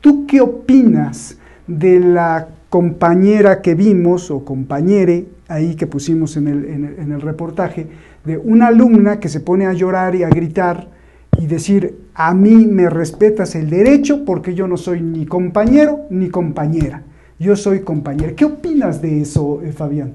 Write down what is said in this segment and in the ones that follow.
¿Tú qué opinas de la compañera que vimos, o compañere, ahí que pusimos en el reportaje, de una alumna que se pone a llorar y a gritar y decir, a mí me respetas el derecho porque yo no soy ni compañero ni compañera, yo soy compañera? ¿Qué opinas de eso, Fabián?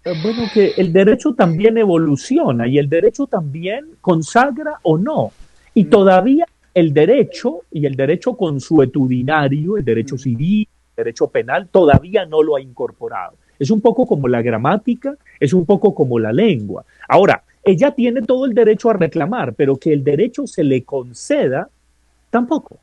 Bueno, que el derecho también evoluciona y el derecho también consagra o no. Y todavía el derecho y el derecho consuetudinario, el derecho civil, el derecho penal, todavía no lo ha incorporado. Es un poco como la gramática, es un poco como la lengua. Ahora, ella tiene todo el derecho a reclamar, pero que el derecho se le conceda, tampoco.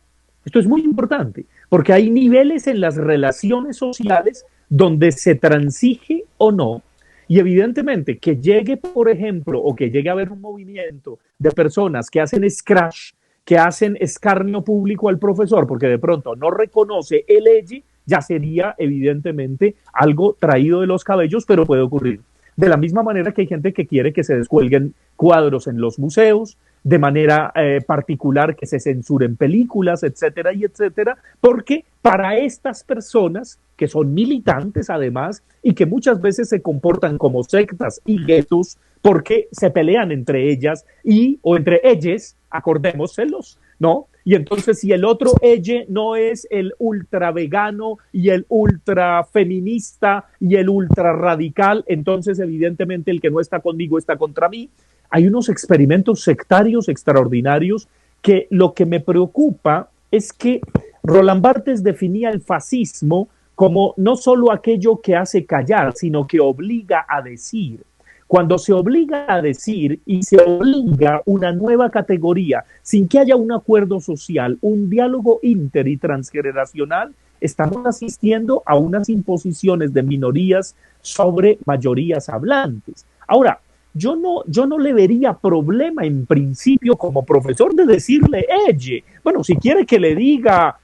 Esto es muy importante, porque hay niveles en las relaciones sociales donde se transige o no. Y evidentemente que llegue, por ejemplo, o que llegue a haber un movimiento de personas que hacen scratch, que hacen escarnio público al profesor, porque de pronto no reconoce el EYE, ya sería evidentemente algo traído de los cabellos, pero puede ocurrir. De la misma manera que hay gente que quiere que se descuelguen cuadros en los museos, de manera particular que se censuren películas, etcétera y etcétera, porque para estas personas que son militantes además y que muchas veces se comportan como sectas y guetos porque se pelean entre ellas y o entre ellas, acordémoselos, ¿no? Y entonces si el otro ella no es el ultra vegano y el ultra feminista y el ultra radical, entonces evidentemente el que no está conmigo está contra mí. Hay unos experimentos sectarios extraordinarios que lo que me preocupa es que Roland Barthes definía el fascismo como no solo aquello que hace callar, sino que obliga a decir. Cuando se obliga a decir y se obliga una nueva categoría sin que haya un acuerdo social, un diálogo inter y transgeneracional, estamos asistiendo a unas imposiciones de minorías sobre mayorías hablantes. Ahora, yo no le vería problema en principio como profesor de decirle ella. Bueno, si quiere que le diga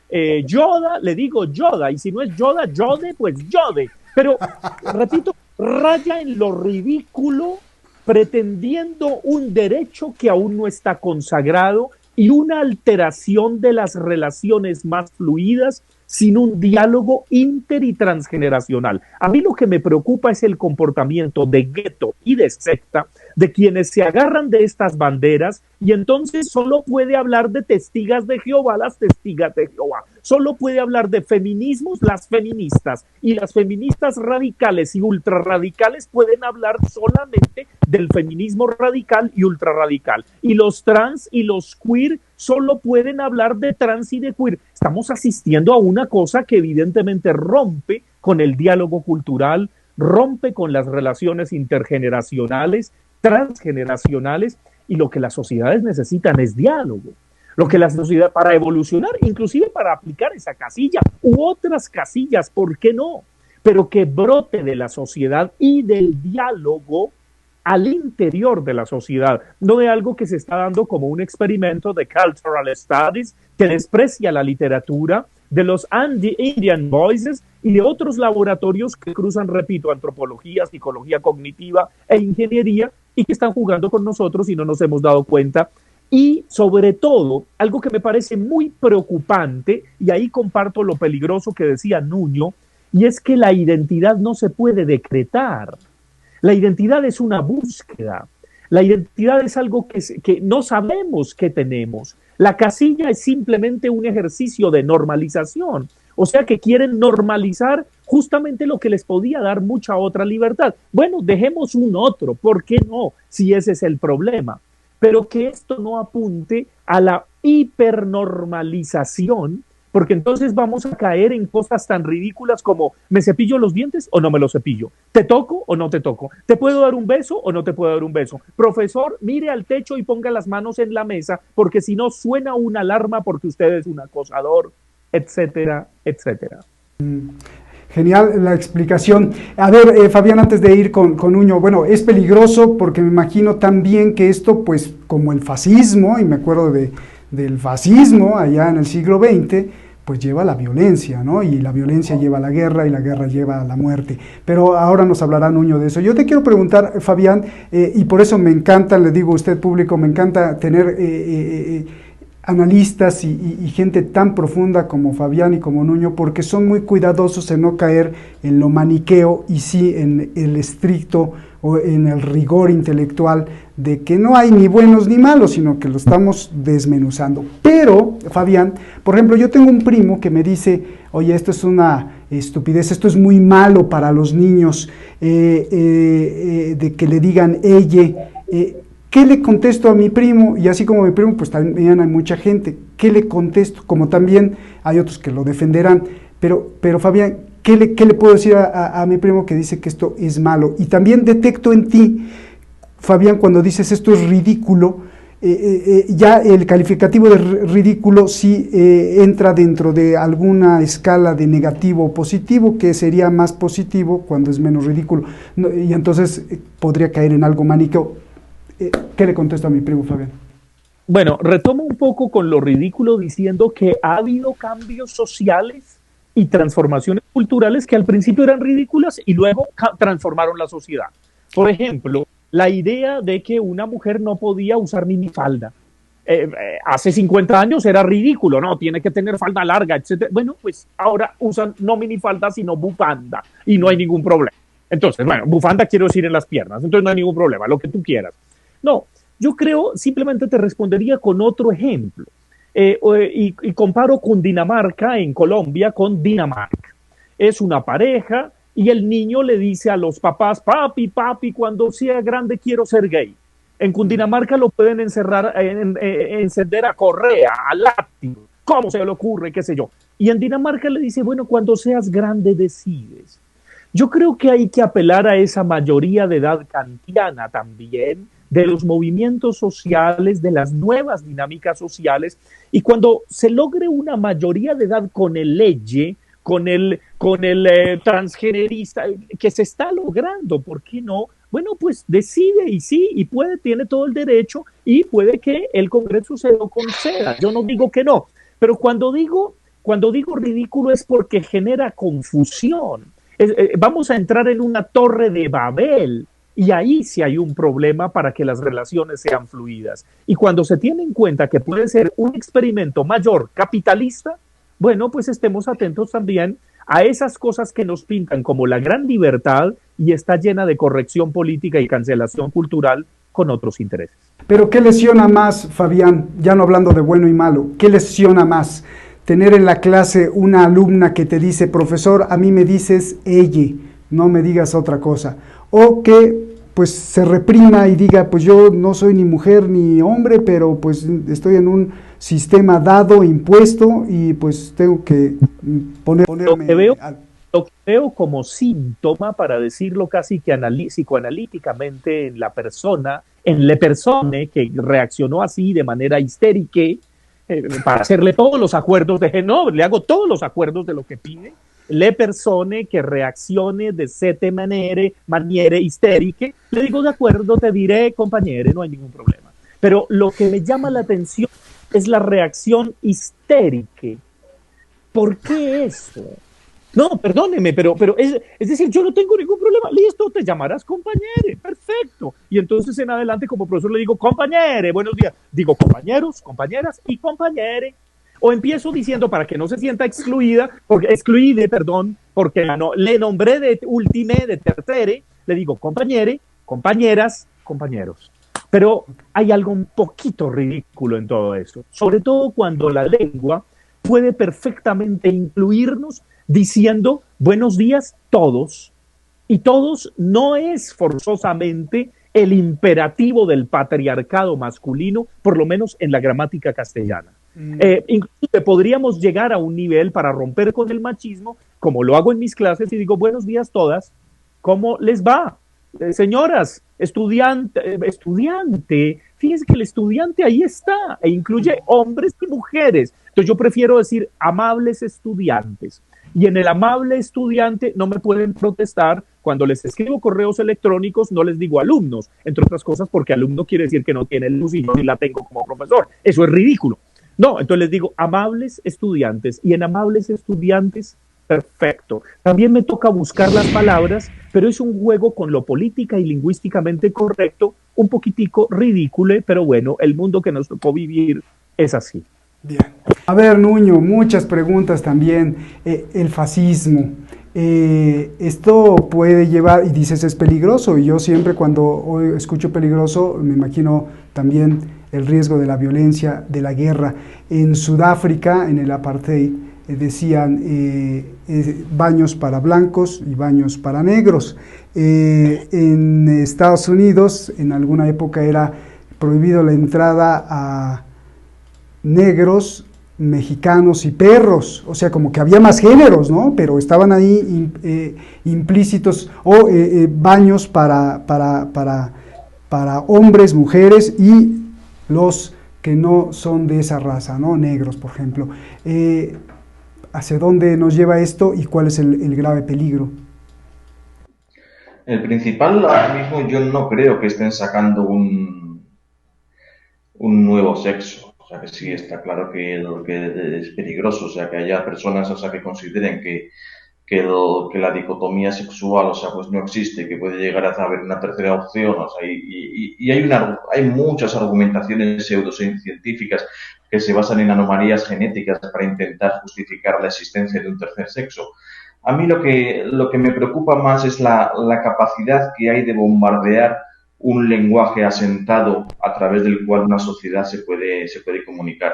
Yoda, le digo Yoda, y si no es Yoda, Yode, pues Yode. Pero, repito, raya en lo ridículo, pretendiendo un derecho que aún no está consagrado y una alteración de las relaciones más fluidas sin un diálogo inter y transgeneracional. A mí lo que me preocupa es el comportamiento de gueto y de secta de quienes se agarran de estas banderas y entonces solo puede hablar de testigas de Jehová, las testigas de Jehová. Solo puede hablar de feminismos, las feministas. Y las feministas radicales y ultrarradicales pueden hablar solamente del feminismo radical y ultrarradical. Y los trans y los queer solo pueden hablar de trans y de queer. Estamos asistiendo a una cosa que evidentemente rompe con el diálogo cultural, rompe con las relaciones intergeneracionales, transgeneracionales, y lo que las sociedades necesitan es diálogo. Lo que la sociedad, para evolucionar, inclusive para aplicar esa casilla u otras casillas, ¿por qué no? Pero que brote de la sociedad y del diálogo al interior de la sociedad, no de algo que se está dando como un experimento de cultural studies que desprecia la literatura, de los Indian Voices y de otros laboratorios que cruzan, repito, antropología, psicología cognitiva e ingeniería y que están jugando con nosotros y no nos hemos dado cuenta. Y sobre todo, algo que me parece muy preocupante, y ahí comparto lo peligroso que decía Nuño, y es que la identidad no se puede decretar. La identidad es una búsqueda. La identidad es algo que no sabemos qué tenemos. La casilla es simplemente un ejercicio de normalización. O sea que quieren normalizar justamente lo que les podía dar mucha otra libertad. Bueno, dejemos un otro, ¿por qué no? Si ese es el problema. Pero que esto no apunte a la hipernormalización, porque entonces vamos a caer en cosas tan ridículas como ¿me cepillo los dientes o no me los cepillo? ¿Te toco o no te toco? ¿Te puedo dar un beso o no te puedo dar un beso? Profesor, mire al techo y ponga las manos en la mesa, porque si no suena una alarma porque usted es un acosador, etcétera, etcétera. Genial la explicación. A ver, Fabián, antes de ir con Nuño, bueno, es peligroso porque me imagino también que esto, pues, como el fascismo, y me acuerdo del fascismo allá en el siglo XX, pues lleva a la violencia, ¿no? Y la violencia lleva a la guerra y la guerra lleva a la muerte. Pero ahora nos hablará Nuño de eso. Yo te quiero preguntar, Fabián, y por eso me encanta, le digo a usted público, me encanta tener analistas y gente tan profunda como Fabián y como Nuño, porque son muy cuidadosos en no caer en lo maniqueo y sí en el estricto o en el rigor intelectual de que no hay ni buenos ni malos, sino que lo estamos desmenuzando. Pero, Fabián, por ejemplo, yo tengo un primo que me dice, oye, esto es una estupidez, esto es muy malo para los niños, de que le digan ella. ¿Qué le contesto a mi primo? Y así como mi primo, pues también hay mucha gente. ¿Qué le contesto? Como también hay otros que lo defenderán. Pero Fabián, ¿qué le puedo decir a mi primo que dice que esto es malo? Y también detecto en ti, Fabián, cuando dices esto es ridículo, ya el calificativo de ridículo sí entra dentro de alguna escala de negativo o positivo, que sería más positivo cuando es menos ridículo. Y entonces podría caer en algo maniqueo. ¿Qué le contesto a mi primo, Fabián? Bueno, retomo un poco con lo ridículo diciendo que ha habido cambios sociales y transformaciones culturales que al principio eran ridículas y luego transformaron la sociedad. Por ejemplo, la idea de que una mujer no podía usar minifalda. Hace 50 años era ridículo, no, tiene que tener falda larga, etc. Bueno, pues ahora usan no minifalda, sino bufanda y no hay ningún problema. Entonces, bueno, bufanda quiero decir en las piernas, entonces no hay ningún problema, lo que tú quieras. No, yo creo, simplemente te respondería con otro ejemplo. Y comparo con Dinamarca en Colombia con Dinamarca. Es una pareja y el niño le dice a los papás, papi, cuando sea grande quiero ser gay. En Cundinamarca lo pueden encender a correa, a látigo. ¿Cómo se le ocurre? ¿Qué sé yo? Y en Dinamarca le dice, bueno, cuando seas grande decides. Yo creo que hay que apelar a esa mayoría de edad kantiana también, de los movimientos sociales, de las nuevas dinámicas sociales, y cuando se logre una mayoría de edad con el leye, con el transgenerista, que se está logrando, ¿por qué no? Bueno, pues decide y sí, y puede, tiene todo el derecho, y puede que el Congreso se lo conceda. Yo no digo que no, pero cuando digo ridículo es porque genera confusión. Vamos a entrar en una torre de Babel. Y ahí sí hay un problema para que las relaciones sean fluidas. Y cuando se tiene en cuenta que puede ser un experimento mayor capitalista, bueno, pues estemos atentos también a esas cosas que nos pintan como la gran libertad y está llena de corrección política y cancelación cultural con otros intereses. Pero ¿qué lesiona más, Fabián? Ya no hablando de bueno y malo, ¿qué lesiona más? Tener en la clase una alumna que te dice, profesor, a mí me dices ella, no me digas otra cosa. O que pues se reprima y diga, pues yo no soy ni mujer ni hombre, pero pues estoy en un sistema dado, impuesto, y pues tengo que ponerme... Lo que veo como síntoma, para decirlo casi que psicoanalíticamente, en la persona, en le persone que reaccionó así de manera histérica, para hacerle todos los acuerdos no, le hago todos los acuerdos de lo que pide, le persone que reaccione de sete maniere histériche, le digo de acuerdo, te diré, compañere, no hay ningún problema. Pero lo que me llama la atención es la reacción histérica. ¿Por qué eso? No, perdóneme, pero es decir, yo no tengo ningún problema. Listo, te llamarás compañere, perfecto. Y entonces en adelante como profesor le digo, compañere, buenos días. Digo compañeros, compañeras y compañere. O empiezo diciendo, para que no se sienta excluida, porque le nombré de ultime, de tercere, le digo compañere, compañeras, compañeros. Pero hay algo un poquito ridículo en todo eso, sobre todo cuando la lengua puede perfectamente incluirnos diciendo buenos días todos, y todos no es forzosamente el imperativo del patriarcado masculino, por lo menos en la gramática castellana. Inclusive podríamos llegar a un nivel para romper con el machismo, como lo hago en mis clases, y digo buenos días todas, ¿cómo les va? Señoras, estudiante, fíjense que el estudiante ahí está, e incluye hombres y mujeres. Entonces yo prefiero decir amables estudiantes. Y en el amable estudiante no me pueden protestar cuando les escribo correos electrónicos, no les digo alumnos, entre otras cosas porque alumno quiere decir que no tiene luz y yo sí la tengo como profesor. Eso es ridículo. No, entonces les digo amables estudiantes, y en amables estudiantes, perfecto. También me toca buscar las palabras, pero es un juego con lo política y lingüísticamente correcto, un poquitico ridículo, pero bueno, el mundo que nos tocó vivir es así. Bien. A ver, Nuño, muchas preguntas también. El fascismo. Esto puede llevar, y dices es peligroso, y yo siempre cuando escucho peligroso me imagino también el riesgo de la violencia, de la guerra. En Sudáfrica, en el apartheid, decían baños para blancos y baños para negros. En Estados Unidos, en alguna época era prohibido la entrada a negros, mexicanos y perros, o sea, como que había más géneros, ¿no? Pero estaban ahí implícitos, o baños para hombres, mujeres y los que no son de esa raza, ¿no? Negros, por ejemplo. ¿Hacia dónde nos lleva esto y cuál es el grave peligro? El principal, ahora mismo yo no creo que estén sacando un nuevo sexo. O sea, que sí, está claro que es peligroso. O sea, que haya personas, o sea, que consideren que la dicotomía sexual, o sea, pues no existe, que puede llegar a haber una tercera opción. O sea, y hay muchas argumentaciones pseudocientíficas que se basan en anomalías genéticas para intentar justificar la existencia de un tercer sexo. A mí lo que me preocupa más es la capacidad que hay de bombardear un lenguaje asentado a través del cual una sociedad se puede comunicar.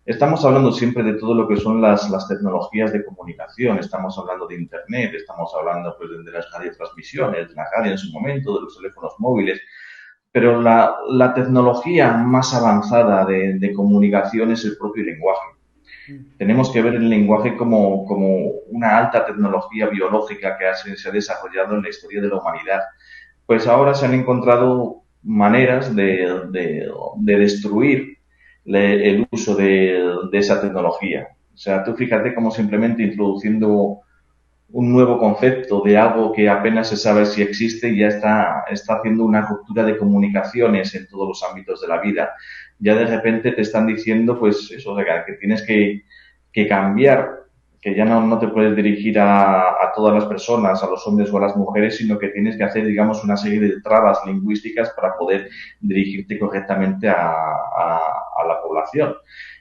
Estamos hablando siempre de todo lo que son las tecnologías de comunicación, estamos hablando de Internet, estamos hablando pues, de las radiotransmisiones, de la radio en su momento, de los teléfonos móviles, pero la tecnología más avanzada de comunicación es el propio lenguaje. Tenemos que ver el lenguaje como una alta tecnología biológica que se ha desarrollado en la historia de la humanidad. Pues ahora se han encontrado maneras de destruir el uso de esa tecnología. O sea, tú fíjate cómo simplemente introduciendo un nuevo concepto de algo que apenas se sabe si existe y ya está haciendo una ruptura de comunicaciones en todos los ámbitos de la vida. Ya de repente te están diciendo, pues eso, que tienes que cambiar, que ya no te puedes dirigir a todas las personas, a los hombres o a las mujeres, sino que tienes que hacer, digamos, una serie de trabas lingüísticas para poder dirigirte correctamente a la población.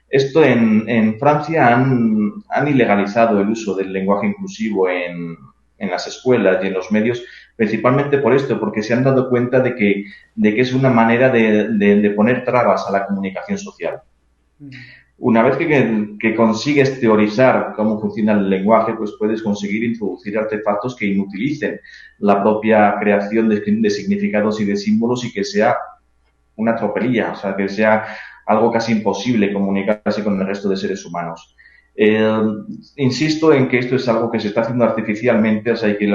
Esto en Francia han ilegalizado el uso del lenguaje inclusivo en las escuelas y en los medios, principalmente por esto, porque se han dado cuenta de que es una manera de poner trabas a la comunicación social. Una vez que consigues teorizar cómo funciona el lenguaje, pues puedes conseguir introducir artefactos que inutilicen la propia creación de significados y de símbolos y que sea una tropelía, o sea, que sea algo casi imposible comunicarse con el resto de seres humanos. Insisto en que esto es algo que se está haciendo artificialmente, o sea, y que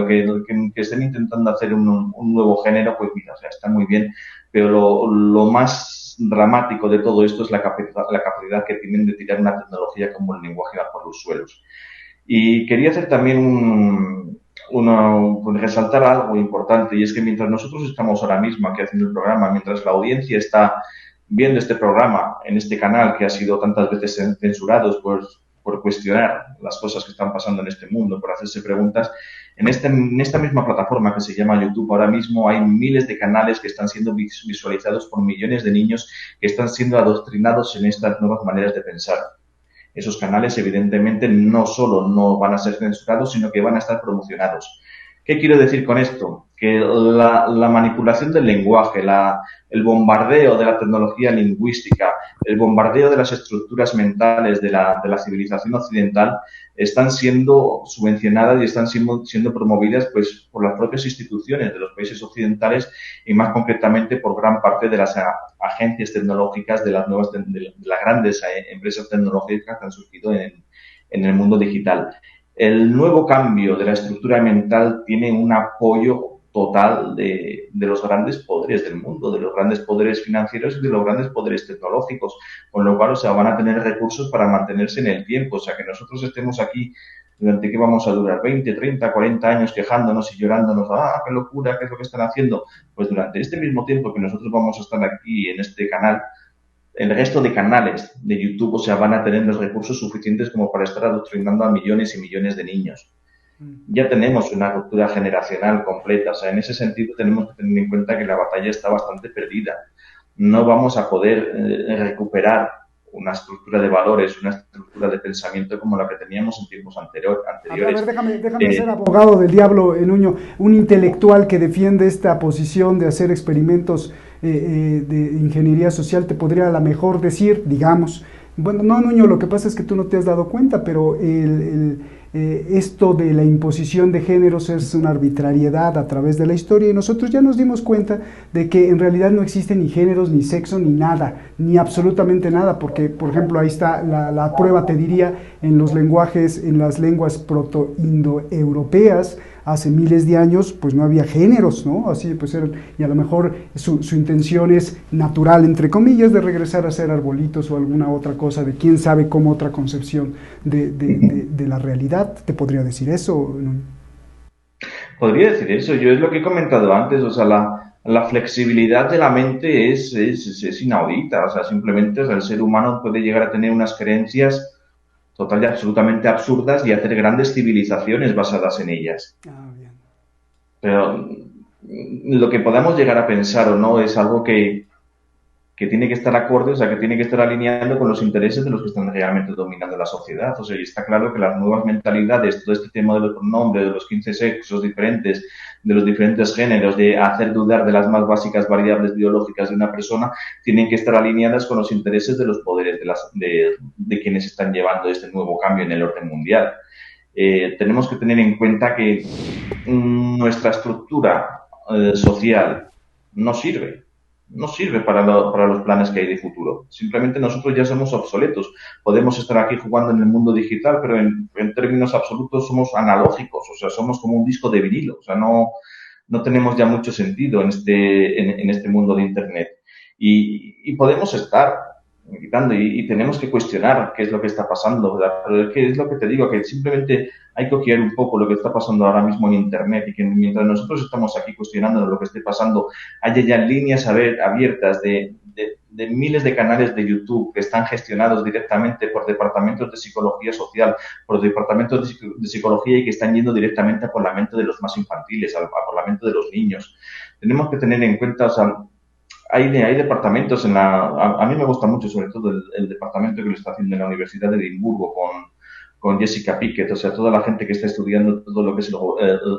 estén intentando hacer un nuevo género, pues mira, o sea, está muy bien, pero lo más dramático de todo esto es la capacidad que tienen de tirar una tecnología como el lenguaje por los suelos. Y quería hacer también resaltar algo importante, y es que mientras nosotros estamos ahora mismo aquí haciendo el programa, mientras la audiencia está viendo este programa en este canal que ha sido tantas veces censurado por cuestionar las cosas que están pasando en este mundo, por hacerse preguntas, en esta misma plataforma que se llama YouTube ahora mismo hay miles de canales que están siendo visualizados por millones de niños que están siendo adoctrinados en estas nuevas maneras de pensar. Esos canales, evidentemente, no solo no van a ser censurados, sino que van a estar promocionados. ¿Qué quiero decir con esto? Que la manipulación del lenguaje, el bombardeo de la tecnología lingüística, el bombardeo de las estructuras mentales de la civilización occidental están siendo subvencionadas y están siendo promovidas pues, por las propias instituciones de los países occidentales y más concretamente por gran parte de las agencias tecnológicas de las grandes empresas tecnológicas que han surgido en el mundo digital. El nuevo cambio de la estructura mental tiene un apoyo total de los grandes poderes del mundo, de los grandes poderes financieros y de los grandes poderes tecnológicos, con lo cual, o sea, van a tener recursos para mantenerse en el tiempo, o sea, que nosotros estemos aquí durante que vamos a durar 20, 30, 40 años quejándonos y llorándonos, qué locura, qué es lo que están haciendo, pues durante este mismo tiempo que nosotros vamos a estar aquí en este canal, el resto de canales de YouTube, o sea, van a tener los recursos suficientes como para estar adoctrinando a millones y millones de niños. Ya tenemos una ruptura generacional completa, o sea, en ese sentido tenemos que tener en cuenta que la batalla está bastante perdida. No vamos a poder recuperar una estructura de valores, una estructura de pensamiento como la que teníamos en tiempos anteriores. Déjame ser abogado del diablo, Nuño, un intelectual que defiende esta posición de hacer experimentos de ingeniería social te podría a lo mejor decir, digamos, bueno, no, Nuño, lo que pasa es que tú no te has dado cuenta, pero esto de la imposición de géneros es una arbitrariedad a través de la historia y nosotros ya nos dimos cuenta de que en realidad no existen ni géneros, ni sexo, ni nada, ni absolutamente nada, porque, por ejemplo, ahí está la prueba, te diría, en los lenguajes, en las lenguas proto-indoeuropeas, hace miles de años, pues no había géneros, ¿no? Así pues eran, y a lo mejor su intención es natural, entre comillas, de regresar a ser arbolitos o alguna otra cosa, de quién sabe cómo otra concepción de la realidad. ¿Te podría decir eso? Podría decir eso, yo es lo que he comentado antes, o sea, la flexibilidad de la mente es inaudita, o sea, simplemente o sea, el ser humano puede llegar a tener unas creencias total y absolutamente absurdas y hacer grandes civilizaciones basadas en ellas. Ah, bien. Pero lo que podamos llegar a pensar o no es algo que tiene que estar acorde, o sea, que tiene que estar alineando con los intereses de los que están realmente dominando la sociedad. O sea, y está claro que las nuevas mentalidades, todo este tema de los pronombres, de los 15 sexos diferentes, de los diferentes géneros, de hacer dudar de las más básicas variables biológicas de una persona, tienen que estar alineadas con los intereses de los poderes de quienes están llevando este nuevo cambio en el orden mundial. Tenemos que tener en cuenta que nuestra estructura social no sirve para los planes que hay de futuro. Simplemente nosotros ya somos obsoletos. Podemos estar aquí jugando en el mundo digital, pero en términos absolutos somos analógicos, o sea, somos como un disco de vinilo, o sea, no tenemos ya mucho sentido en este mundo de Internet. Y podemos estar gritando y tenemos que cuestionar qué es lo que está pasando, ¿verdad? Pero es que es lo que te digo, que simplemente hay que ojear un poco lo que está pasando ahora mismo en Internet y que mientras nosotros estamos aquí cuestionando lo que esté pasando, haya ya líneas abiertas de miles de canales de YouTube que están gestionados directamente por departamentos de psicología social, por departamentos de psicología y que están yendo directamente al parlamento de los más infantiles, al parlamento de los niños. Tenemos que tener en cuenta, o sea, hay departamentos a mí me gusta mucho sobre todo el departamento que lo está haciendo en la Universidad de Edimburgo con Jessica Pickett, o sea, toda la gente que está estudiando todo lo que es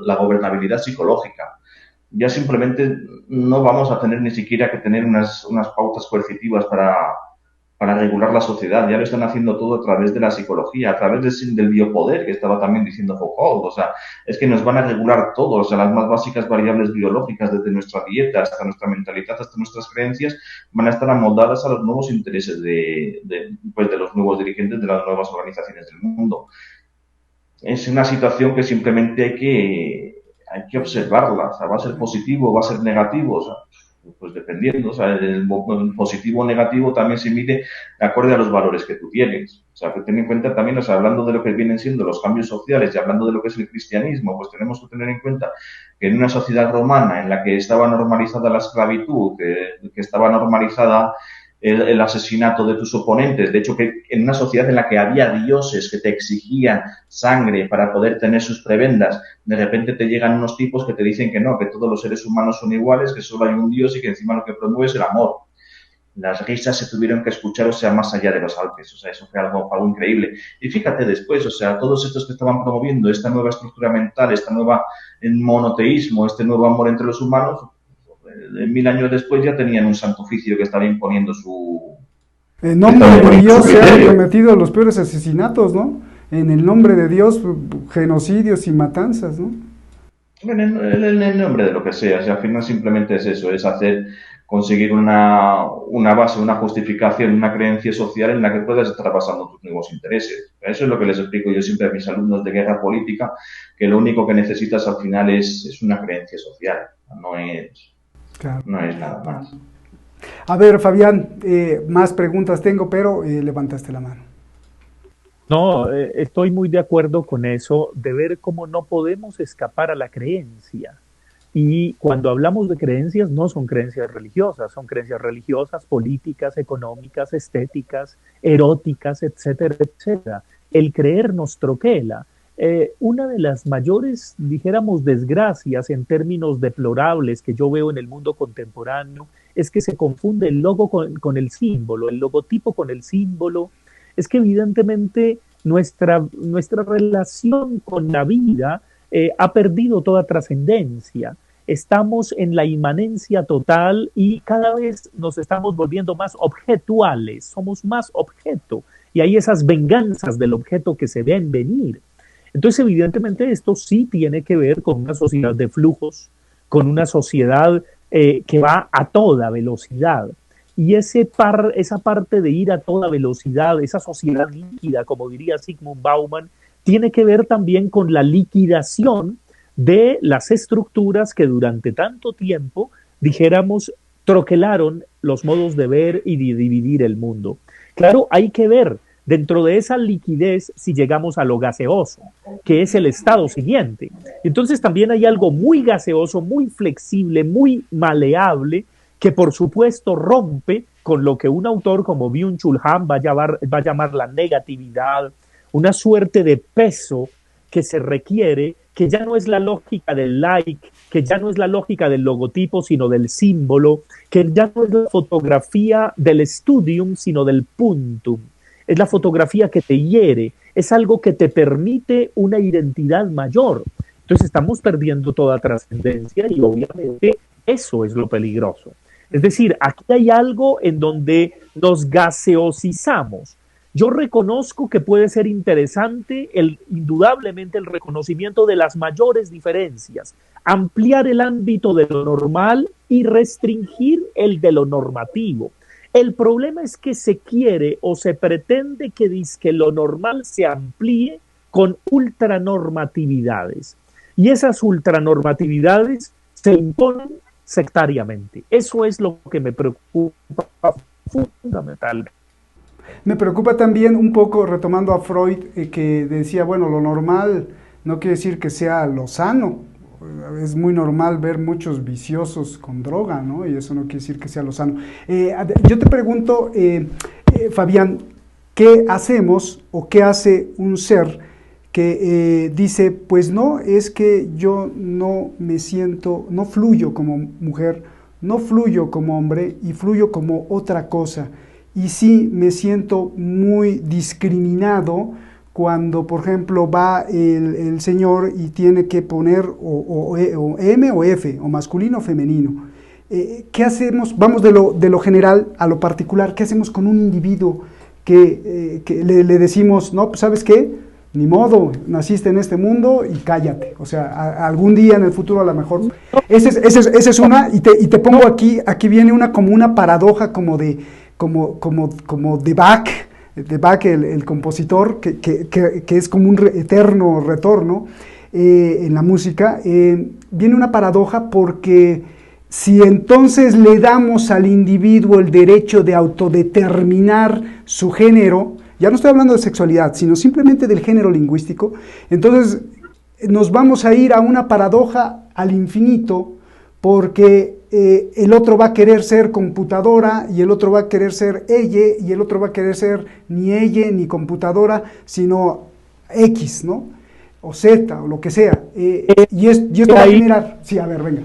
la gobernabilidad psicológica. Ya simplemente no vamos a tener ni siquiera que tener unas pautas coercitivas para regular la sociedad. Ya lo están haciendo todo a través de la psicología, a través del biopoder, que estaba también diciendo Foucault. O sea, es que nos van a regular todo, o sea, las más básicas variables biológicas, desde nuestra dieta hasta nuestra mentalidad, hasta nuestras creencias, van a estar amoldadas a los nuevos intereses de los nuevos dirigentes de las nuevas organizaciones del mundo. Es una situación que simplemente hay que observarla. O sea, va a ser positivo, va a ser negativo, o sea, pues dependiendo, o sea, el positivo o negativo también se mide de acorde a los valores que tú tienes. O sea, que ten en cuenta también, o sea, hablando de lo que vienen siendo los cambios sociales y hablando de lo que es el cristianismo, pues tenemos que tener en cuenta que en una sociedad romana en la que estaba normalizada la esclavitud, que estaba normalizada el asesinato de tus oponentes. De hecho, que en una sociedad en la que había dioses que te exigían sangre para poder tener sus prebendas, de repente te llegan unos tipos que te dicen que no, que todos los seres humanos son iguales, que solo hay un dios y que encima lo que promueve es el amor. Las risas se tuvieron que escuchar, o sea, más allá de los Alpes. O sea, eso fue algo increíble. Y fíjate después, o sea, todos estos que estaban promoviendo esta nueva estructura mental, esta nueva monoteísmo, este nuevo amor entre los humanos, 1000 años después ya tenían un santo oficio que estaba imponiendo su... En nombre de Dios se han cometido los peores asesinatos, ¿no? En el nombre de Dios, genocidios y matanzas, ¿no? En el nombre de lo que sea, o sea, al final simplemente es eso, es conseguir una base, una justificación, una creencia social en la que puedas estar basando tus nuevos intereses. Eso es lo que les explico yo siempre a mis alumnos de guerra política, que lo único que necesitas al final es una creencia social, Claro. No es nada más. A ver, Fabián, más preguntas tengo, pero levantaste la mano. No, estoy muy de acuerdo con eso, de ver cómo no podemos escapar a la creencia. Y cuando hablamos de creencias, no son creencias religiosas, políticas, económicas, estéticas, eróticas, etcétera, etcétera. El creer nos troquela. una de las mayores, dijéramos, desgracias en términos deplorables que yo veo en el mundo contemporáneo es que se confunde el logo con el símbolo, el logotipo con el símbolo. Es que evidentemente nuestra relación con la vida ha perdido toda trascendencia. Estamos en la inmanencia total y cada vez nos estamos volviendo más objetuales, somos más objeto. Y hay esas venganzas del objeto que se ven venir. Entonces, evidentemente, esto sí tiene que ver con una sociedad de flujos, con una sociedad que va a toda velocidad. Y esa parte de ir a toda velocidad, esa sociedad líquida, como diría Zygmunt Bauman, tiene que ver también con la liquidación de las estructuras que durante tanto tiempo, dijéramos, troquelaron los modos de ver y de dividir el mundo. Claro, hay que ver dentro de esa liquidez si llegamos a lo gaseoso, que es el estado siguiente. Entonces también hay algo muy gaseoso, muy flexible, muy maleable, que por supuesto rompe con lo que un autor como Byung-Chul Han va a llamar la negatividad, una suerte de peso que se requiere, que ya no es la lógica del like, que ya no es la lógica del logotipo, sino del símbolo, que ya no es la fotografía del studium, sino del puntum. Es la fotografía que te hiere, es algo que te permite una identidad mayor. Entonces estamos perdiendo toda trascendencia y obviamente eso es lo peligroso. Es decir, aquí hay algo en donde nos gaseosizamos. Yo reconozco que puede ser interesante indudablemente el reconocimiento de las mayores diferencias, ampliar el ámbito de lo normal y restringir el de lo normativo. El problema es que se quiere o se pretende que lo normal se amplíe con ultranormatividades. Y esas ultranormatividades se imponen sectariamente. Eso es lo que me preocupa fundamentalmente. Me preocupa también un poco, retomando a Freud, que decía, bueno, lo normal no quiere decir que sea lo sano. Es muy normal ver muchos viciosos con droga, ¿no? Y eso no quiere decir que sea lo sano. Yo te pregunto, Fabián, ¿qué hacemos o qué hace un ser que dice, pues no, es que yo no me siento, no fluyo como mujer, no fluyo como hombre y fluyo como otra cosa? Y sí me siento muy discriminado cuando, por ejemplo, va el señor y tiene que poner o M o F, o masculino o femenino. ¿Qué hacemos? Vamos de lo general a lo particular. ¿Qué hacemos con un individuo que le decimos, no, pues ¿sabes qué? Ni modo, naciste en este mundo y cállate. O sea, algún día en el futuro a lo mejor. Esa es una, y te pongo aquí viene una como una paradoja como de Bach, el compositor, que es como un eterno retorno en la música. Viene una paradoja porque si entonces le damos al individuo el derecho de autodeterminar su género, ya no estoy hablando de sexualidad, sino simplemente del género lingüístico, entonces nos vamos a ir a una paradoja al infinito, porque el otro va a querer ser computadora y el otro va a querer ser ella y el otro va a querer ser ni ella ni computadora, sino X, ¿no? O Z, o lo que sea. Y esto va a generar... Sí, a ver, venga.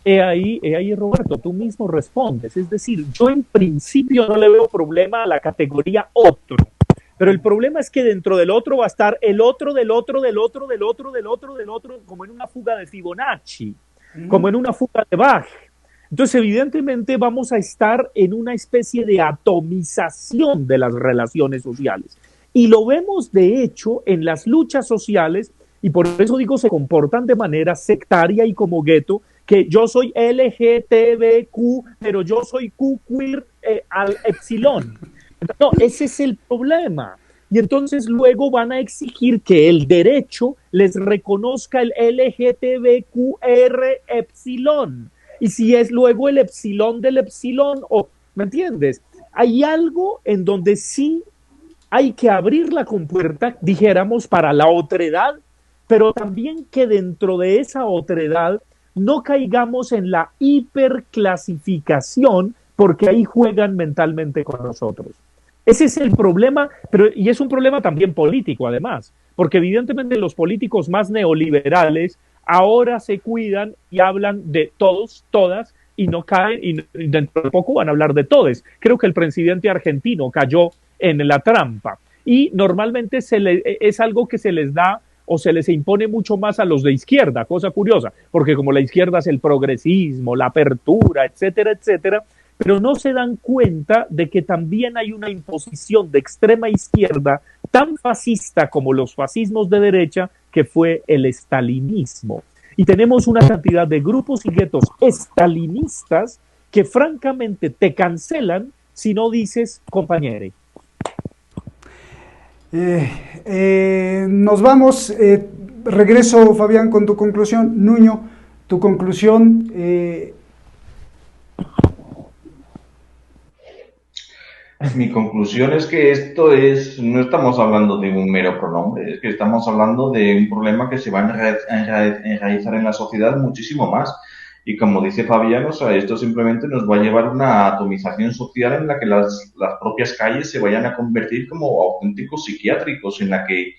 Ahí, Roberto, tú mismo respondes. Es decir, yo en principio no le veo problema a la categoría otro, pero el problema es que dentro del otro va a estar el otro del otro, del otro, del otro, del otro, del otro, como en una fuga de Fibonacci, como en una fuga de Bach. Entonces, evidentemente, vamos a estar en una especie de atomización de las relaciones sociales. Y lo vemos, de hecho, en las luchas sociales, y por eso digo, se comportan de manera sectaria y como gueto, que yo soy LGTBQ, pero yo soy Q queer al epsilon. No, ese es el problema. Y entonces luego van a exigir que el derecho les reconozca el LGTBQR epsilon. Y si es luego el epsilon del epsilon, ¿me entiendes? Hay algo en donde sí hay que abrir la compuerta, dijéramos, para la otredad, pero también que dentro de esa otredad no caigamos en la hiperclasificación, porque ahí juegan mentalmente con nosotros. Ese es el problema, y es un problema también político, además, porque evidentemente los políticos más neoliberales ahora se cuidan y hablan de todos, todas, y no caen, y dentro de poco van a hablar de todes. Creo que el presidente argentino cayó en la trampa. Y normalmente es algo que se les da o se les impone mucho más a los de izquierda, cosa curiosa, porque como la izquierda es el progresismo, la apertura, etcétera, etcétera, pero no se dan cuenta de que también hay una imposición de extrema izquierda tan fascista como los fascismos de derecha, que fue el estalinismo. Y tenemos una cantidad de grupos y guetos estalinistas que francamente te cancelan si no dices compañere. Nos vamos. Regreso, Fabián, con tu conclusión. Nuño, tu conclusión. Mi conclusión es que no estamos hablando de un mero pronombre, es que estamos hablando de un problema que se va a enraizar en la sociedad muchísimo más. Y como dice Fabián, o sea, esto simplemente nos va a llevar a una atomización social en la que las propias calles se vayan a convertir como auténticos psiquiátricos, en la que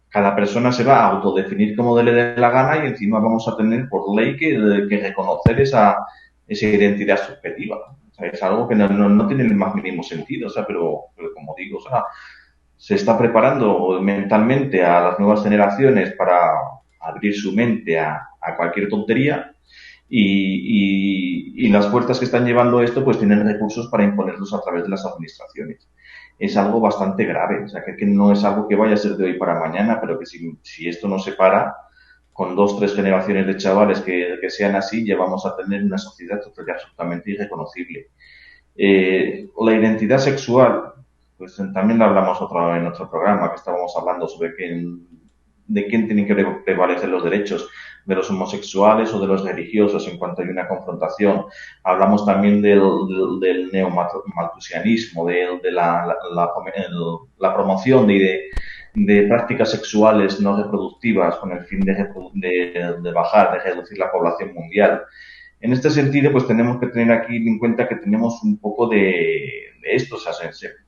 cada persona se va a autodefinir como le dé la gana y encima vamos a tener por ley que reconocer esa identidad subjetiva. O sea, es algo que no tiene el más mínimo sentido, o sea, pero como digo, o sea, se está preparando mentalmente a las nuevas generaciones para abrir su mente a cualquier tontería. Y las fuerzas que están llevando esto pues tienen recursos para imponerlos a través de las administraciones. Es algo bastante grave, o sea, que no es algo que vaya a ser de hoy para mañana, pero que si esto no se para, con 2 o 3 generaciones de chavales que sean así, ya vamos a tener una sociedad absolutamente irreconocible. La identidad sexual, pues también la hablamos en otro programa, que estábamos hablando sobre de quién tienen que prevalecer los derechos, de los homosexuales o de los religiosos en cuanto hay una confrontación. Hablamos también del neomalthusianismo, de la promoción de prácticas sexuales no reproductivas con el fin de bajar, de reducir la población mundial. En este sentido, pues tenemos que tener aquí en cuenta que tenemos un poco de esto, o sea,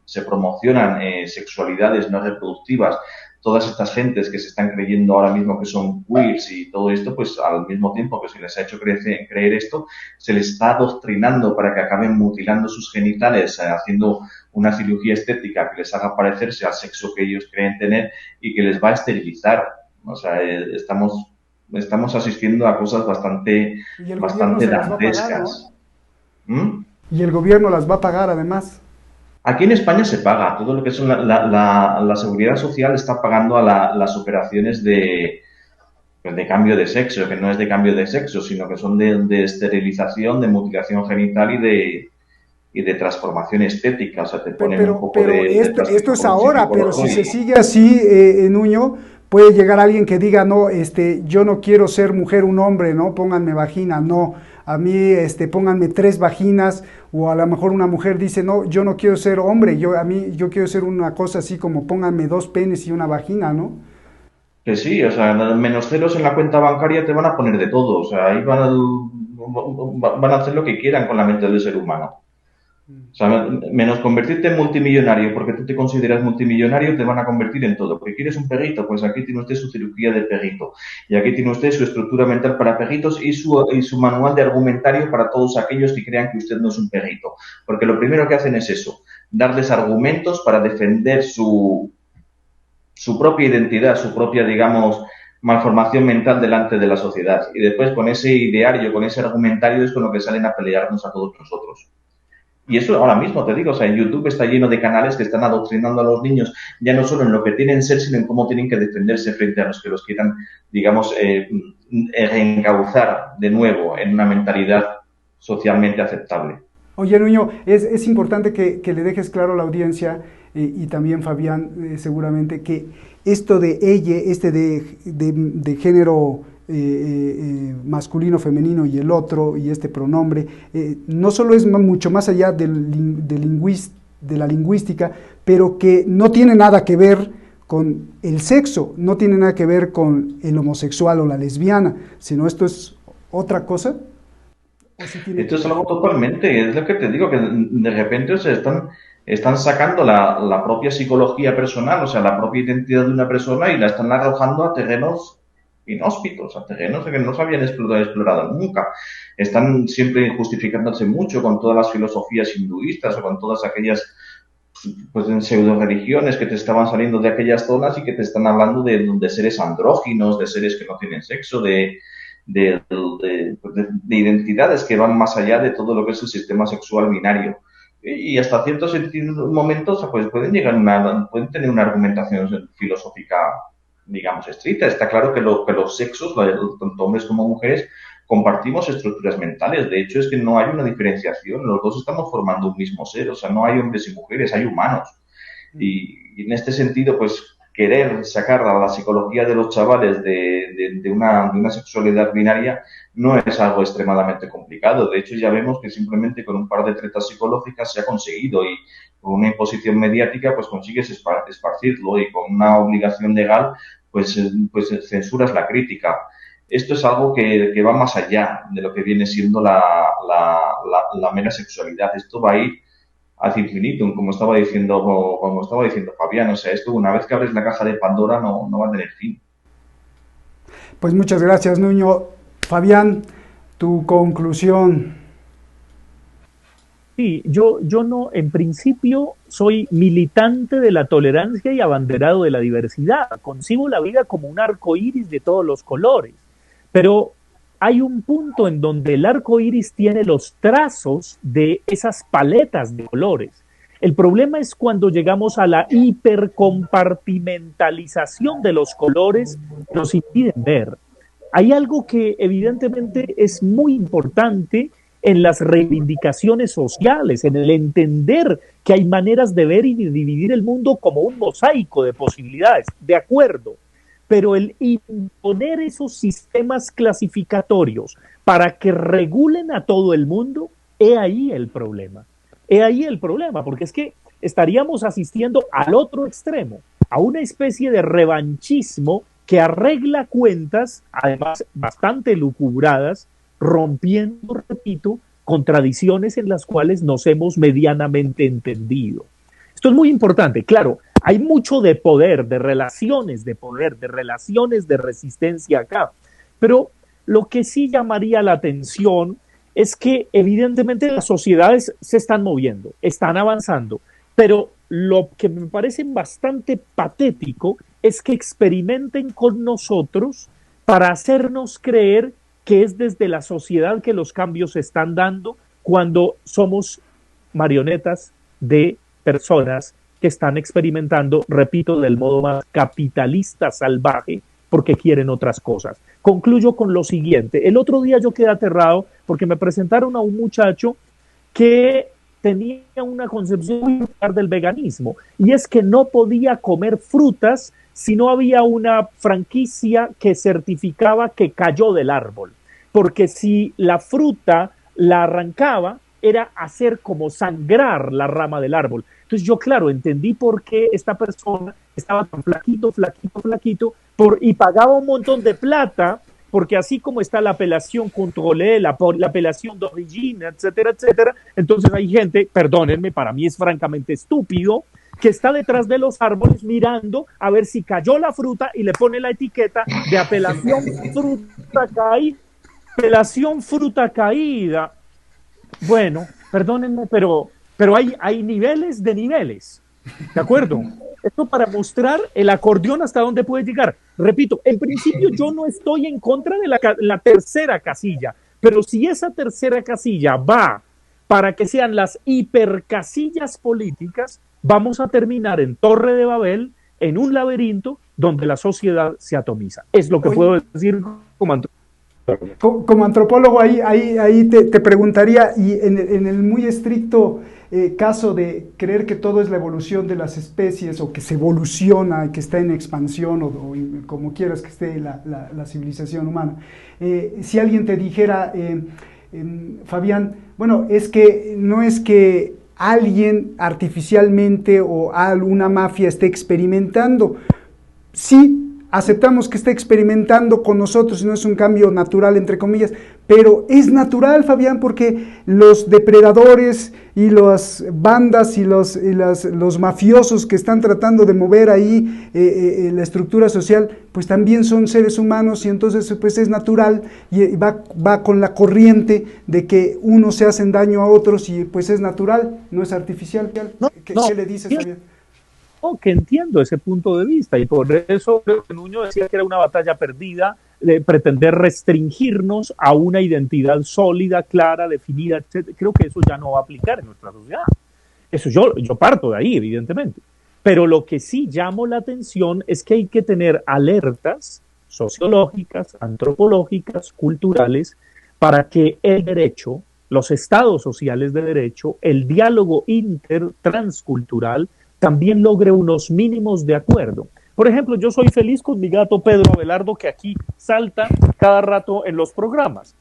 se promocionan sexualidades no reproductivas. Todas estas gentes que se están creyendo ahora mismo que son queers y todo esto, pues al mismo tiempo que se les ha hecho creer esto, se les está adoctrinando para que acaben mutilando sus genitales, haciendo una cirugía estética que les haga parecerse al sexo que ellos creen tener y que les va a esterilizar. O sea, estamos asistiendo a cosas bastante dantescas. ¿No? Y el gobierno las va a pagar además. Aquí en España se paga, todo lo que es la seguridad social está pagando a las operaciones de cambio de sexo, que no es de cambio de sexo, sino que son de esterilización, de mutilación genital y de transformación estética. O sea, te ponen un poco de esto es ahora, pero si se sigue así, Nuño, puede llegar alguien que diga, no, yo no quiero ser mujer, un hombre, no, pónganme vagina, no. A mí, pónganme 3 vaginas, o a lo mejor una mujer dice, no, yo no quiero ser hombre, yo quiero ser una cosa así como pónganme 2 penes y una vagina, ¿no? Que sí, o sea, menos ceros en la cuenta bancaria te van a poner de todo, o sea, ahí van a hacer lo que quieran con la mente del ser humano. O sea, menos convertirte en multimillonario porque tú te consideras multimillonario, te van a convertir en todo. Porque quieres un perrito, pues aquí tiene usted su cirugía de perrito. Y aquí tiene usted su estructura mental para perritos y su manual de argumentario para todos aquellos que crean que usted no es un perrito. Porque lo primero que hacen es eso, darles argumentos para defender su propia identidad, su propia, digamos, malformación mental delante de la sociedad. Y después con ese ideario, con ese argumentario es con lo que salen a pelearnos a todos nosotros. Y eso ahora mismo, te digo, o sea, en YouTube está lleno de canales que están adoctrinando a los niños, ya no solo en lo que tienen que ser, sino en cómo tienen que defenderse frente a los que los quieran, digamos, reencauzar de nuevo en una mentalidad socialmente aceptable. Oye, Nuño, es importante que le dejes claro a la audiencia, y también Fabián, seguramente, que esto de ella, de género masculino, femenino y el otro, y este pronombre, no solo es mucho más allá de la lingüística, pero que no tiene nada que ver con el sexo, no tiene nada que ver con el homosexual o la lesbiana, sino esto es otra cosa. Esto es algo totalmente, es lo que te digo, que de repente se están están sacando la propia psicología personal, o sea, la propia identidad de una persona y la están arrojando a terrenos inhóspitos, a terrenos que no se habían explorado nunca. Están siempre justificándose mucho con todas las filosofías hinduistas o con todas aquellas pues en pseudo religiones que te estaban saliendo de aquellas zonas y que te están hablando de seres andróginos, de seres que no tienen sexo, de identidades que van más allá de todo lo que es el sistema sexual binario. Y hasta cierto sentido, momentos, pues pueden pueden tener una argumentación filosófica, digamos, estricta. Está claro que los sexos, tanto hombres como mujeres, compartimos estructuras mentales. De hecho, es que no hay una diferenciación. Los dos estamos formando un mismo ser. O sea, no hay hombres y mujeres, hay humanos. Y en este sentido, pues, querer sacar a la psicología de los chavales de una sexualidad binaria no es algo extremadamente complicado. De hecho, ya vemos que simplemente con un par de tretas psicológicas se ha conseguido y con una imposición mediática pues consigues esparcirlo y con una obligación legal pues censuras la crítica. Esto es algo que va más allá de lo que viene siendo la mera sexualidad. Esto va a ir ad infinitum, como estaba diciendo Fabián. O sea, esto una vez que abres la caja de Pandora no va a tener fin. Pues muchas gracias, Nuño. Fabián, tu conclusión. Sí, yo no, en principio soy militante de la tolerancia y abanderado de la diversidad. Concibo la vida como un arco iris de todos los colores. Pero hay un punto en donde el arco iris tiene los trazos de esas paletas de colores. El problema es cuando llegamos a la hipercompartimentalización de los colores, nos impiden ver. Hay algo que evidentemente es muy importante en las reivindicaciones sociales, en el entender que hay maneras de ver y de dividir el mundo como un mosaico de posibilidades, de acuerdo. Pero el imponer esos sistemas clasificatorios para que regulen a todo el mundo, he ahí el problema. He ahí el problema, porque es que estaríamos asistiendo al otro extremo, a una especie de revanchismo que arregla cuentas, además bastante lucubradas, rompiendo, repito, contradicciones en las cuales nos hemos medianamente entendido. Esto es muy importante, claro. Hay mucho de poder, de relaciones de poder, de relaciones de resistencia acá. Pero lo que sí llamaría la atención es que evidentemente las sociedades se están moviendo, están avanzando, pero lo que me parece bastante patético es que experimenten con nosotros para hacernos creer que es desde la sociedad que los cambios se están dando cuando somos marionetas de personas que están experimentando, repito, del modo más capitalista salvaje, porque quieren otras cosas. Concluyo con lo siguiente. El otro día yo quedé aterrado porque me presentaron a un muchacho que tenía una concepción muy particular del veganismo, y es que no podía comer frutas si no había una franquicia que certificaba que cayó del árbol, porque si la fruta la arrancaba, era hacer como sangrar la rama del árbol. Entonces yo, claro, entendí por qué esta persona estaba tan flaquito, y pagaba un montón de plata, porque así como está la apelación controlé, la apelación d'origine, etcétera, etcétera, entonces hay gente, perdónenme, para mí es francamente estúpido, que está detrás de los árboles mirando a ver si cayó la fruta y le pone la etiqueta de apelación fruta caída. Bueno, perdónenme, pero hay niveles de niveles, ¿de acuerdo? Esto para mostrar el acordeón hasta dónde puede llegar. Repito, en principio yo no estoy en contra de la tercera casilla, pero si esa tercera casilla va para que sean las hipercasillas políticas, vamos a terminar en Torre de Babel, en un laberinto donde la sociedad se atomiza. Es lo que puedo decir como antropólogo. Como antropólogo, ahí te preguntaría, y en el muy estricto caso de creer que todo es la evolución de las especies, o que se evoluciona, que está en expansión, o como quieras que esté la civilización humana, si alguien te dijera, Fabián, bueno, es que no es que alguien artificialmente o alguna mafia esté experimentando, sí, aceptamos que está experimentando con nosotros y no es un cambio natural, entre comillas, pero es natural, Fabián, porque los depredadores y las bandas y los mafiosos que están tratando de mover ahí la estructura social, pues también son seres humanos y entonces pues es natural y va con la corriente de que unos se hacen daño a otros y pues es natural, no es artificial. ¿Qué le dices, Fabián? No, que entiendo ese punto de vista y por eso creo que Nuño decía que era una batalla perdida de pretender restringirnos a una identidad sólida, clara, definida, etc. Creo que eso ya no va a aplicar en nuestra sociedad. Eso yo parto de ahí, evidentemente. Pero lo que sí llamo la atención es que hay que tener alertas sociológicas, antropológicas, culturales, para que el derecho, los estados sociales de derecho, el diálogo intertranscultural, también logre unos mínimos de acuerdo. Por ejemplo, yo soy feliz con mi gato Pedro Abelardo, que aquí salta cada rato en los programas.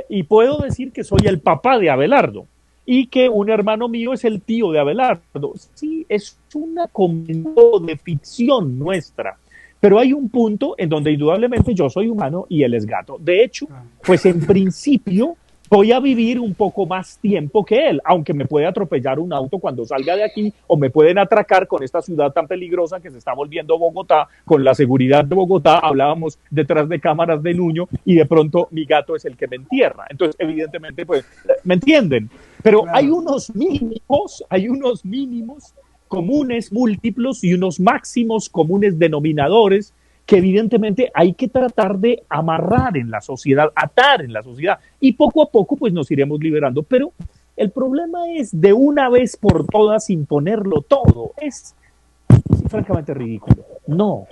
Y puedo decir que soy el papá de Abelardo y que un hermano mío es el tío de Abelardo. Sí, es una comento de ficción nuestra. Pero hay un punto en donde indudablemente yo soy humano y él es gato. De hecho, pues en principio voy a vivir un poco más tiempo que él, aunque me puede atropellar un auto cuando salga de aquí o me pueden atracar con esta ciudad tan peligrosa que se está volviendo Bogotá, con la seguridad de Bogotá. Hablábamos detrás de cámaras de Nuño y de pronto mi gato es el que me entierra. Entonces, evidentemente, pues, ¿me entienden? Pero claro, hay unos mínimos comunes múltiplos y unos máximos comunes denominadores que evidentemente hay que tratar de amarrar en la sociedad, atar en la sociedad, y poco a poco pues nos iremos liberando. Pero el problema es de una vez por todas imponerlo todo. Es francamente ridículo. No.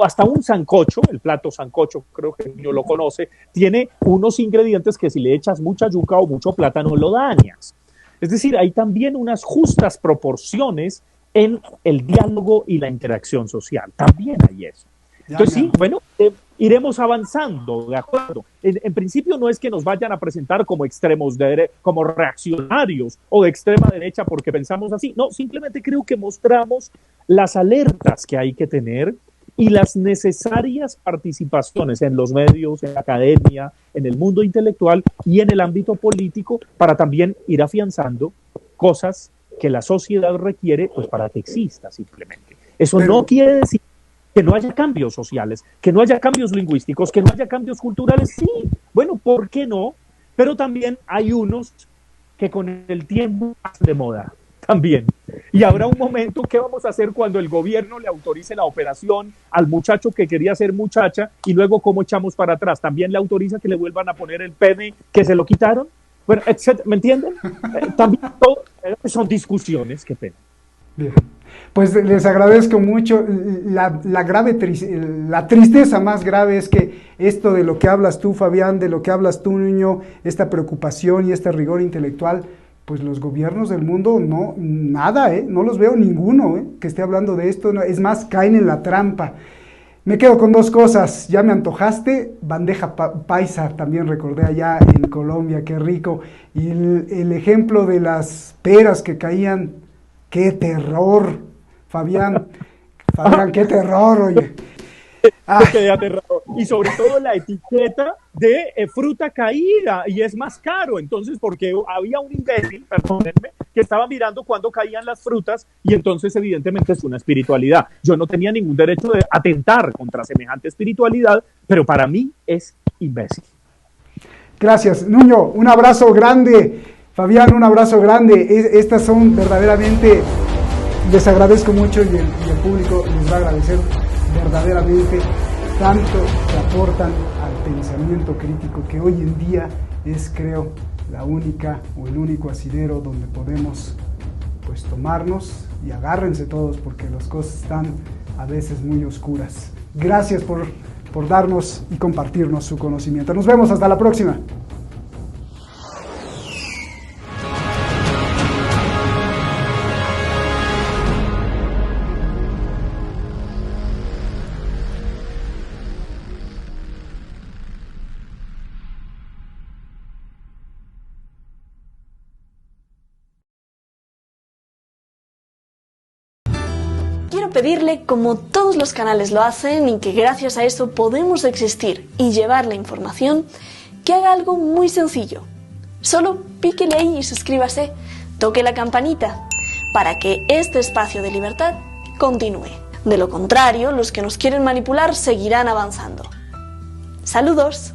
Hasta un sancocho, el plato sancocho, creo que uno lo conoce, tiene unos ingredientes que si le echas mucha yuca o mucho plátano lo dañas. Es decir, hay también unas justas proporciones en el diálogo y la interacción social. También hay eso. Entonces, sí, bueno, iremos avanzando, ¿de acuerdo? En principio no es que nos vayan a presentar como extremos, como reaccionarios o de extrema derecha porque pensamos así. No, simplemente creo que mostramos las alertas que hay que tener y las necesarias participaciones en los medios, en la academia, en el mundo intelectual y en el ámbito político para también ir afianzando cosas que la sociedad requiere pues para que exista simplemente. Eso no quiere decir que no haya cambios sociales, que no haya cambios lingüísticos, que no haya cambios culturales. Sí, bueno, ¿por qué no? Pero también hay unos que con el tiempo pasan de moda también. Y habrá un momento, ¿qué vamos a hacer cuando el gobierno le autorice la operación al muchacho que quería ser muchacha y luego cómo echamos para atrás? ¿También le autoriza que le vuelvan a poner el pene que se lo quitaron? Bueno, etcétera, ¿me entienden? También todo, son discusiones, qué pena. Bien. Pues les agradezco mucho. La tristeza más grave es que esto de lo que hablas tú, Fabián, de lo que hablas tú, Nuño, esta preocupación y este rigor intelectual, pues los gobiernos del mundo no los veo ninguno que esté hablando de esto. Es más, caen en la trampa. Me quedo con dos cosas. Ya me antojaste, bandeja paisa, también recordé allá en Colombia, qué rico. Y el ejemplo de las peras que caían, qué terror, Fabián, qué terror, oye. Quedé aterrado. Y sobre todo la etiqueta de fruta caída, y es más caro. Entonces, porque había un imbécil, perdónenme, que estaba mirando cuándo caían las frutas, y entonces evidentemente es una espiritualidad. Yo no tenía ningún derecho de atentar contra semejante espiritualidad, pero para mí es imbécil. Gracias, Nuño, un abrazo grande. Fabián, un abrazo grande. Estas son verdaderamente, les agradezco mucho y el público les va a agradecer verdaderamente tanto que aportan al pensamiento crítico, que hoy en día es, creo, la única o el único asidero donde podemos pues tomarnos, y agárrense todos porque las cosas están a veces muy oscuras. Gracias por darnos y compartirnos su conocimiento. Nos vemos, hasta la próxima. pedirle, como todos los canales lo hacen y que gracias a eso podemos existir y llevar la información, que haga algo muy sencillo. Solo píquele ahí y suscríbase, toque la campanita, para que este espacio de libertad continúe. De lo contrario, los que nos quieren manipular seguirán avanzando. ¡Saludos!